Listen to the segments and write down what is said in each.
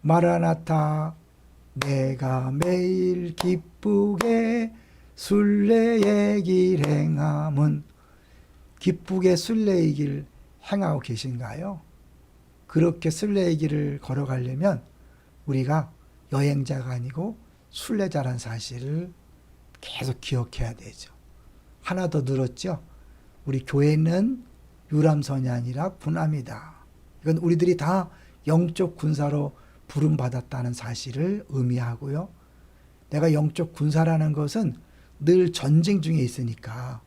마라나타 내가 매일 기쁘게 순례의 길 행함은 기쁘게 순례의 길 행하고 계신가요? 그렇게 순례의 길을 걸어가려면 우리가 여행자가 아니고 순례자란 사실을 계속 기억해야 되죠. 하나 더 늘었죠. 우리 교회는 유람선이 아니라 군함이다. 이건 우리들이 다 영적 군사로 부름받았다는 사실을 의미하고요. 내가 영적 군사라는 것은 늘 전쟁 중에 있으니까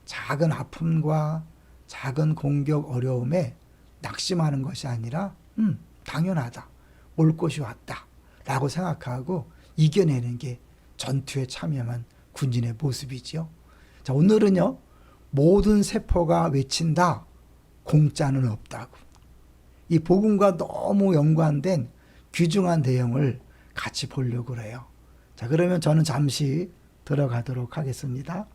작은 아픔과 작은 공격 어려움에 낙심하는 것이 아니라 당연하다. 올 것이 왔다. 라고 생각하고 이겨내는 게 전투에 참여한 군인의 모습이지요. 자, 오늘은요. 모든 세포가 외친다. 공짜는 없다고. 이 복음과 너무 연관된 귀중한 내용을 같이 보려고 그래요. 자, 그러면 저는 잠시 들어가도록 하겠습니다.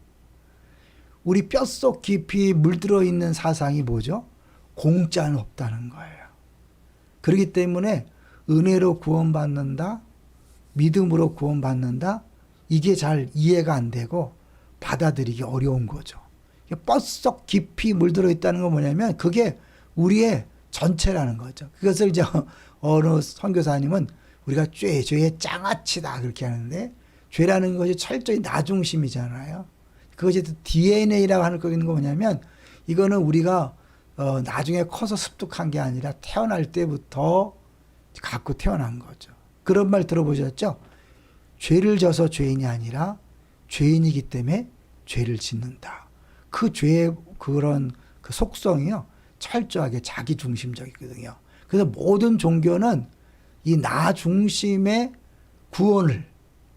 우리 뼛속 깊이 물들어 있는 사상이 뭐죠? 공짜는 없다는 거예요. 그렇기 때문에 은혜로 구원받는다, 믿음으로 구원받는다, 이게 잘 이해가 안 되고 받아들이기 어려운 거죠. 뼛속 깊이 물들어 있다는 건 뭐냐면 그게 우리의 전체라는 거죠. 그것을 이제 어느 선교사님은 우리가 죄의 장아찌다 그렇게 하는데 죄라는 것이 철저히 나 중심이잖아요. 그것이 DNA라고 하는 거 있는 거 뭐냐면 이거는 우리가 나중에 커서 습득한 게 아니라 태어날 때부터 갖고 태어난 거죠. 그런 말 들어보셨죠? 죄를 져서 죄인이 아니라 죄인이기 때문에 죄를 짓는다. 그 죄의 그런 그 속성이요. 철저하게 자기 중심적이거든요. 그래서 모든 종교는 이 나 중심의 구원을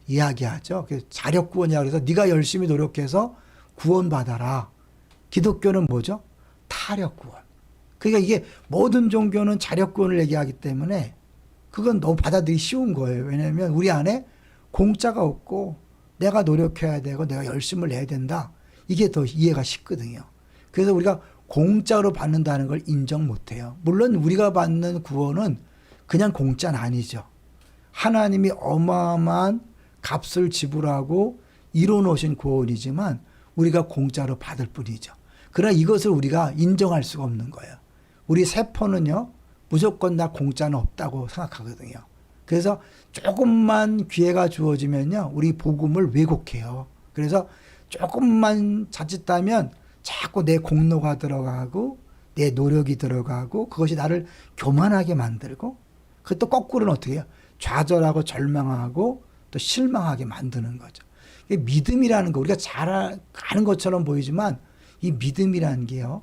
이야기하죠. 그래서 자력 구원이라고 해서 네가 열심히 노력해서 구원받아라. 기독교는 뭐죠? 타력 구원. 그러니까 이게 모든 종교는 자력 구원을 얘기하기 때문에 그건 너무 받아들이기 쉬운 거예요. 왜냐하면 우리 안에 공짜가 없고 내가 노력해야 되고 내가 열심을 내야 된다. 이게 더 이해가 쉽거든요. 그래서 우리가 공짜로 받는다는 걸 인정 못해요. 물론 우리가 받는 구원은 그냥 공짜는 아니죠. 하나님이 어마어마한 값을 지불하고 이뤄놓으신 구원이지만 우리가 공짜로 받을 뿐이죠. 그러나 이것을 우리가 인정할 수가 없는 거예요. 우리 세포는요. 무조건 다 공짜는 없다고 생각하거든요. 그래서 조금만 기회가 주어지면요. 우리 복음을 왜곡해요. 그래서 조금만 자칫하면 자꾸 내 공로가 들어가고 내 노력이 들어가고 그것이 나를 교만하게 만들고 그것도 거꾸로는 어떻게 해요? 좌절하고 절망하고 또 실망하게 만드는 거죠. 믿음이라는 거 우리가 잘 아는 것처럼 보이지만 이 믿음이라는 게요.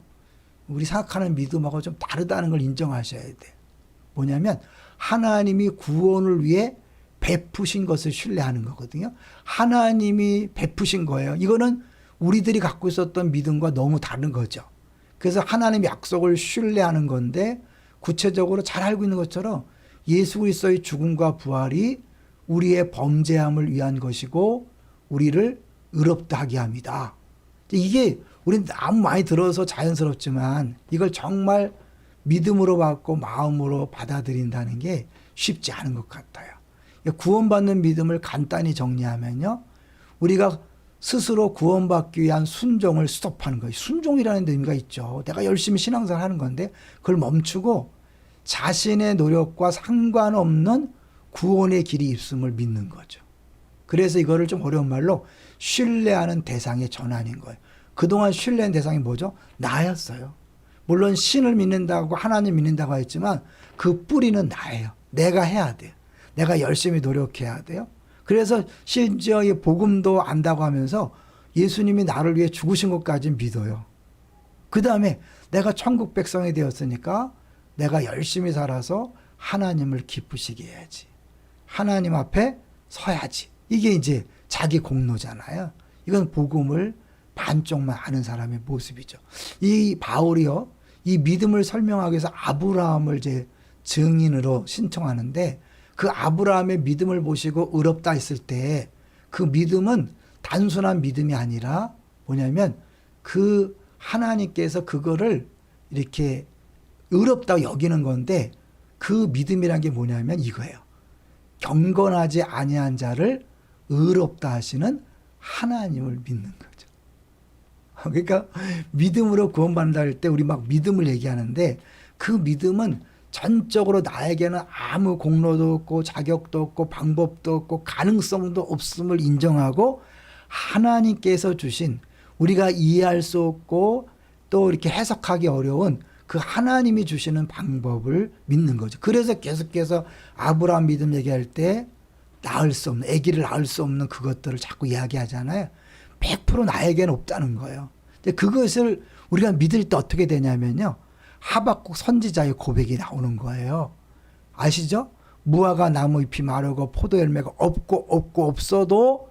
우리 생각하는 믿음하고 좀 다르다는 걸 인정하셔야 돼요. 뭐냐면 하나님이 구원을 위해 베푸신 것을 신뢰하는 거거든요. 하나님이 베푸신 거예요. 이거는 우리들이 갖고 있었던 믿음과 너무 다른 거죠. 그래서 하나님의 약속을 신뢰하는 건데 구체적으로 잘 알고 있는 것처럼 예수 그리스도의 죽음과 부활이 우리의 범죄함을 위한 것이고 우리를 의롭다 하게 합니다. 이게 우리는 너무 많이 들어서 자연스럽지만 이걸 정말 믿음으로 받고 마음으로 받아들인다는 게 쉽지 않은 것 같아요. 구원받는 믿음을 간단히 정리하면요. 우리가 스스로 구원받기 위한 순종을 스톱하는 거예요. 순종이라는 의미가 있죠. 내가 열심히 신앙생활 하는 건데 그걸 멈추고 자신의 노력과 상관없는 구원의 길이 있음을 믿는 거죠. 그래서 이거를 좀 어려운 말로 신뢰하는 대상의 전환인 거예요. 그동안 신뢰한 대상이 뭐죠? 나였어요. 물론 신을 믿는다고 하나님 믿는다고 했지만 그 뿌리는 나예요. 내가 해야 돼요. 내가 열심히 노력해야 돼요. 그래서 심지어 이 복음도 안다고 하면서 예수님이 나를 위해 죽으신 것까지 믿어요. 그 다음에 내가 천국 백성이 되었으니까 내가 열심히 살아서 하나님을 기쁘시게 해야지. 하나님 앞에 서야지. 이게 이제 자기 공로잖아요. 이건 복음을 반쪽만 아는 사람의 모습이죠. 이 바울이요. 이 믿음을 설명하기 위해서 아브라함을 이제 증인으로 신청하는데 그 아브라함의 믿음을 보시고 의롭다 했을 때 그 믿음은 단순한 믿음이 아니라 뭐냐면 그 하나님께서 그거를 이렇게 의롭다고 여기는 건데 그 믿음이란 게 뭐냐면 이거예요. 경건하지 아니한 자를 의롭다 하시는 하나님을 믿는 거죠. 그러니까 믿음으로 구원받는다 할 때 우리 막 믿음을 얘기하는데 그 믿음은 전적으로 나에게는 아무 공로도 없고 자격도 없고 방법도 없고 가능성도 없음을 인정하고 하나님께서 주신 우리가 이해할 수 없고 또 이렇게 해석하기 어려운 그 하나님이 주시는 방법을 믿는 거죠. 그래서 계속해서 아브라함 믿음 얘기할 때 낳을 수 없는, 아기를 낳을 수 없는 그것들을 자꾸 이야기하잖아요. 100% 나에게는 없다는 거예요. 근데 그것을 우리가 믿을 때 어떻게 되냐면요. 하박국 선지자의 고백이 나오는 거예요. 아시죠? 무화과 나무 잎이 마르고 포도 열매가 없고 없어도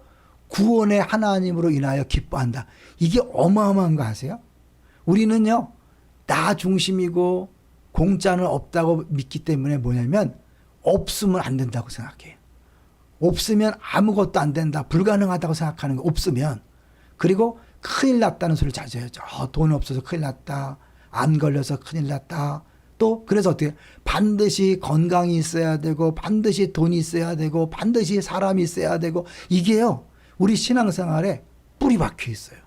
구원의 하나님으로 인하여 기뻐한다. 이게 어마어마한 거 아세요? 우리는요. 나 중심이고 공짜는 없다고 믿기 때문에 뭐냐면 없으면 안 된다고 생각해요. 없으면 아무것도 안 된다. 불가능하다고 생각하는 거 없으면. 그리고 큰일 났다는 소리를 자주 해요. 돈 없어서 큰일 났다. 암 걸려서 큰일 났다. 또 그래서 어떻게 반드시 건강이 있어야 되고 반드시 돈이 있어야 되고 반드시 사람이 있어야 되고 이게요. 우리 신앙생활에 뿌리 박혀 있어요.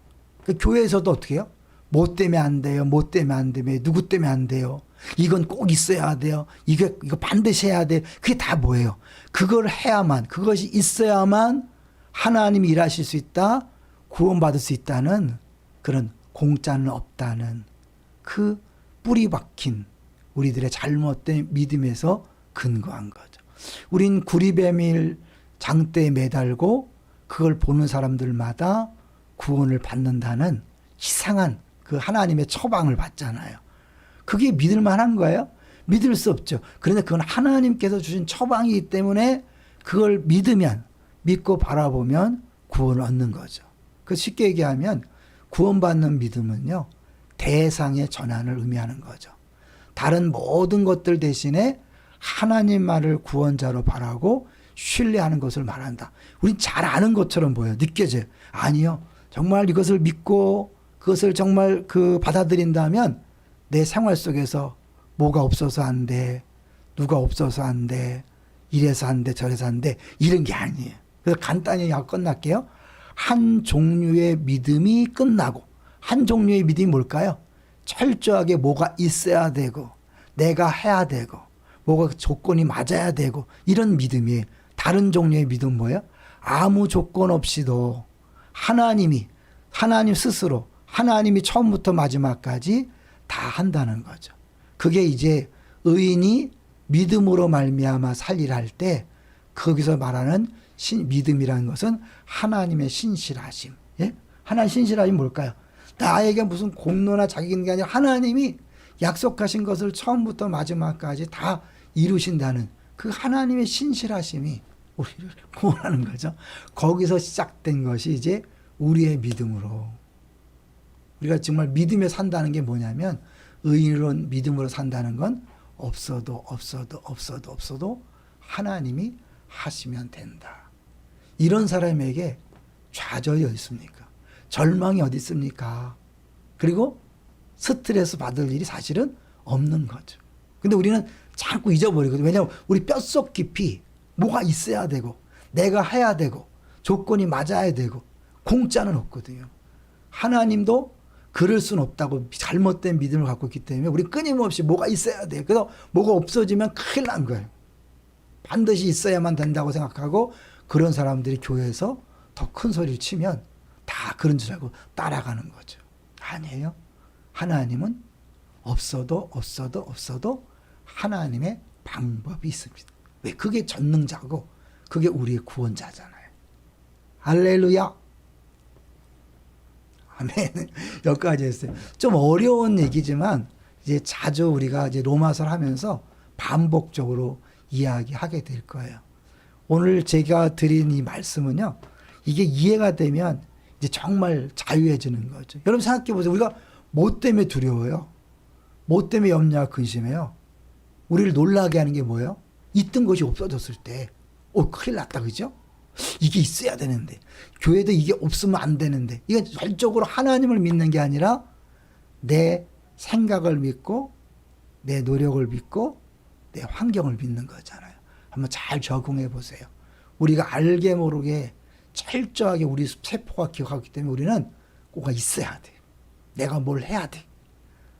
그 교회에서도 어떻게 해요? 뭐 때문에 안 돼요? 뭐 때문에 안 돼요? 누구 때문에 안 돼요? 이건 꼭 있어야 돼요. 이거 반드시 해야 돼요. 그게 다 뭐예요? 그걸 해야만, 그것이 있어야만 하나님이 일하실 수 있다. 구원받을 수 있다는 그런 공짜는 없다는 그 뿌리 박힌 우리들의 잘못된 믿음에서 근거한 거죠. 우린 구리뱀일 장대에 매달고 그걸 보는 사람들마다 구원을 받는다는 이상한 그 하나님의 처방을 받잖아요. 그게 믿을 만한 거예요? 믿을 수 없죠. 그런데 그건 하나님께서 주신 처방이기 때문에 그걸 믿고 바라보면 구원을 얻는 거죠. 그 쉽게 얘기하면 구원받는 믿음은요. 대상의 전환을 의미하는 거죠. 다른 모든 것들 대신에 하나님만을 구원자로 바라고 신뢰하는 것을 말한다. 우린 잘 아는 것처럼 보여요. 느껴져요. 아니요. 정말 이것을 믿고 그것을 정말 받아들인다면 내 생활 속에서 뭐가 없어서 안 돼. 누가 없어서 안 돼. 이래서 안 돼. 저래서 안 돼. 이런 게 아니에요. 그래서 간단히 끝날게요. 한 종류의 믿음이 끝나고 한 종류의 믿음이 뭘까요? 철저하게 뭐가 있어야 되고 내가 해야 되고 뭐가 조건이 맞아야 되고 이런 믿음이에요. 다른 종류의 믿음은 뭐예요? 아무 조건 없이도 하나님 스스로 하나님이 처음부터 마지막까지 다 한다는 거죠. 그게 이제 의인이 믿음으로 말미암아 살리라 할 때 거기서 말하는 믿음이라는 것은 하나님의 신실하심. 예? 하나님 신실하심 뭘까요? 나에게 무슨 공로나 자기 있는 게 아니라 하나님이 약속하신 것을 처음부터 마지막까지 다 이루신다는 그 하나님의 신실하심이 우리를 구원하는 거죠. 거기서 시작된 것이 이제 우리의 믿음으로. 우리가 정말 믿음에 산다는 게 뭐냐면 의인으로 믿음으로 산다는 건 없어도 하나님이 하시면 된다. 이런 사람에게 좌절이 어디 있습니까? 절망이 어디 있습니까? 그리고 스트레스 받을 일이 사실은 없는 거죠. 근데 우리는 자꾸 잊어버리거든요. 왜냐하면 우리 뼛속 깊이 뭐가 있어야 되고 내가 해야 되고 조건이 맞아야 되고 공짜는 없거든요. 하나님도 그럴 수는 없다고 잘못된 믿음을 갖고 있기 때문에 우리 끊임없이 뭐가 있어야 돼요. 그래서 뭐가 없어지면 큰일 난 거예요. 반드시 있어야만 된다고 생각하고 그런 사람들이 교회에서 더 큰 소리를 치면 다 그런 줄 알고 따라가는 거죠. 아니에요. 하나님은 없어도 하나님의 방법이 있습니다. 왜? 그게 전능자고 그게 우리의 구원자잖아요. 할렐루야. 아멘. 여기까지 했어요. 좀 어려운 얘기지만 이제 자주 우리가 이제 로마서를 하면서 반복적으로 이야기하게 될 거예요. 오늘 제가 드린 이 말씀은요. 이게 이해가 되면 이제 정말 자유해지는 거죠. 여러분 생각해 보세요. 우리가 뭐 때문에 두려워요? 뭐 때문에 염려하고 근심해요? 우리를 놀라게 하는 게 뭐예요? 있던 것이 없어졌을 때 큰일 났다 그죠? 이게 있어야 되는데 교회도 이게 없으면 안 되는데 이건 절적으로 하나님을 믿는 게 아니라 내 생각을 믿고 내 노력을 믿고 내 환경을 믿는 거잖아요. 한번 잘 적응해 보세요. 우리가 알게 모르게 철저하게 우리 세포가 기억하기 때문에 우리는 뭐가 있어야 돼. 내가 뭘 해야 돼.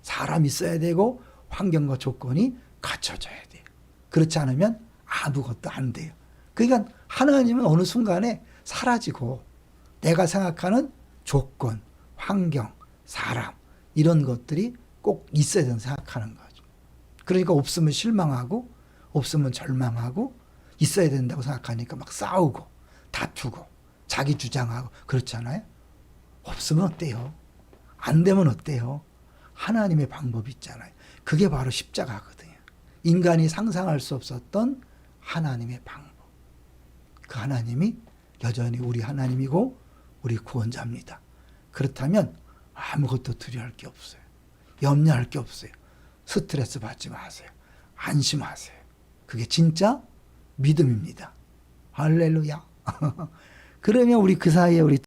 사람이 있어야 되고 환경과 조건이 갖춰져야 돼. 그렇지 않으면 아무것도 안 돼요. 그러니까 하나님은 어느 순간에 사라지고 내가 생각하는 조건, 환경, 사람 이런 것들이 꼭 있어야 된다고 생각하는 거죠. 그러니까 없으면 실망하고 없으면 절망하고 있어야 된다고 생각하니까 막 싸우고 다투고 자기 주장하고 그렇잖아요. 없으면 어때요? 안 되면 어때요? 하나님의 방법이 있잖아요. 그게 바로 십자가거든요. 인간이 상상할 수 없었던 하나님의 방법. 그 하나님이 여전히 우리 하나님이고 우리 구원자입니다. 그렇다면 아무것도 두려워할 게 없어요. 염려할 게 없어요. 스트레스 받지 마세요. 안심하세요. 그게 진짜 믿음입니다. 할렐루야. 그러면 우리 그 사이에 우리